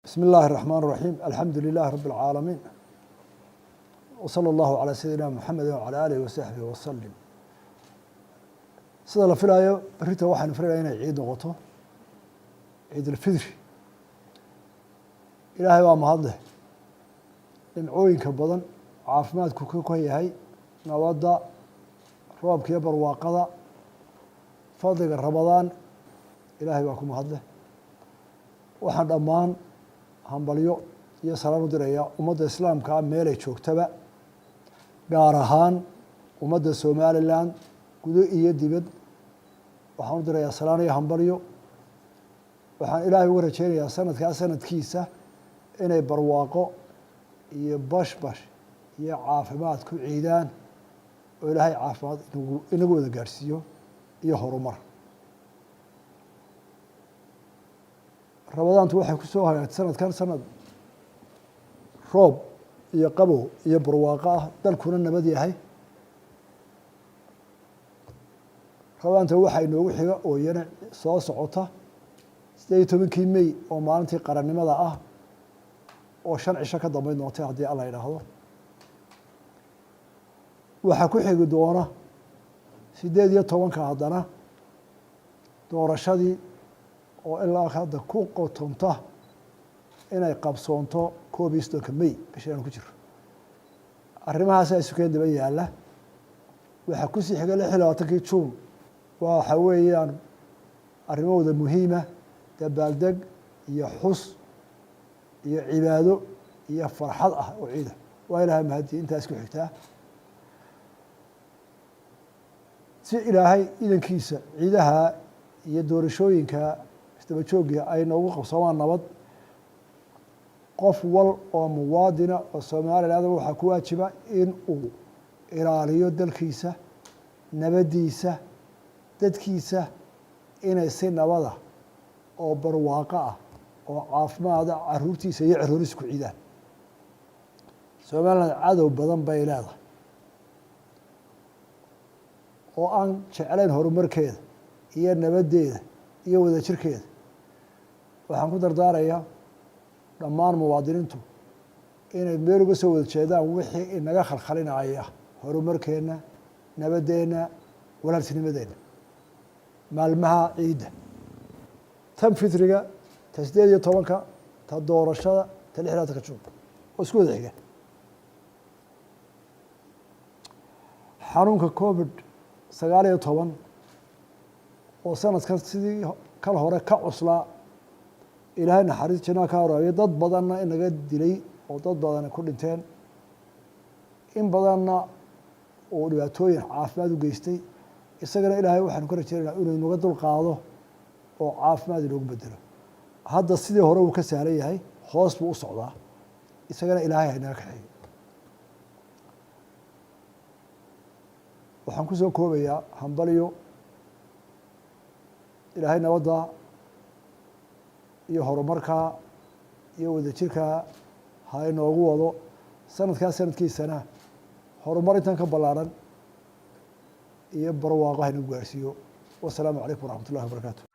بسم الله الرحمن الرحيم الحمد لله رب العالمين وصلى الله على سيدنا محمد وعلى آله وصحبه وسلم sida la filayo berrita waxaan filayaa inay ciid noqoto ciid al-fidri ilaahay waa mahadleh nimcooyinka badan caafimaadku ka yahay nabadda roobka iyo barwaaqada fadliga ramadaan ilaahay waa ku mahadleh waxaan dhammaan hambalyo iyo salaan u diraya ummadda islaamka meelay joogtaba gaar ahaan ummadda Somaliland gudo iyo dibad waxaan u dirayaa salaan iyo hambalyo waxaan ilaahay uga rajeynayaa sanadkiisa inay barwaaqo iyo bashbash iyo caafimaad ku ciidaan oo ilaahay caafimaad inagu wada gaarsiiyo iyo horumar ramadaantu waxay ku soo hagaagtay sanadkan sanad roob iyo qabow iyo barwaaqo ah dalkuna nabad yahay ramadaanta waxaa inoogu xiga oo iyana soo socota 18 May oo maalintii qarannimada ah oo 5 cisho ka dambeyn doonta haddii alla yidhaahdo waxaa ku xigi doona 18 haddana doorashadii oo ilaa hadda ku qotonta inay qabsoonto 21 May bishaan ku jiro arrimahaas ay sukeen daba yaala waxaa ku sii xiga 26 June waxa weeyaan arrimahooda muhiima dabaaldeg iyo xus iyo cibaado iyo farxad ah oo ciida waa ilaahay mahadii intaas ku xigtaa si ilaahay idankiisa ciidaha iyo doorashooyinka isdaba joogga ay noogu qabsoomaan nabad qof wal oo muwaadina oo Soomaaliland waxaa ku waajiba in uu ilaaliyo dalkiisa nabadiisa dadkiisa inay si nabada oo barwaaqo ah oo caafimaad caruurtiisa iyo caruurihiisa ku ciidaan Soomaaliland cadow badan bay leedahay oo aan jecelayn horumarkeeda iyo nabadeeda iyo wadajirkeeda waxaan ku dardaarayaa dhammaan muwaadiniintu inay meel uga soo wada jeedaan wixii inaga khalkhalinaya horumarkeena nabadeena walaaltinimadeena maalmaha ciida tan fitriga ta 18 ta doorashada ta 16 June oo isku wada xiga xanuunka covid 19 oo sanadkan sidii kal hore ka cuslaa ilaahay naxariis janaa ka waraabiyo dad badanna inaga dilay oo dad badan ku dhinteen in badanna oo dhibaatooyin caafimaad u geystay isagana ilaahay waxaan ku rajaynaynaa inuu inaga dul qaado oo caafimaad inoogu bedelo hadda sidii hore uu ka saaran yahay hoos buu u socdaa isagana ilaahay haynaga kaxeeyo waxaan ku soo koobayaa hambalyo ilaahay nabadda iyo horumarka iyo wadajirka ha inoogu wado sanadkiisana horumar intan ka ballaaran iyo barwaaqo ha inagu gaarsiiyo wasalaamu calaykum waraxmat ullahi wabarakaatu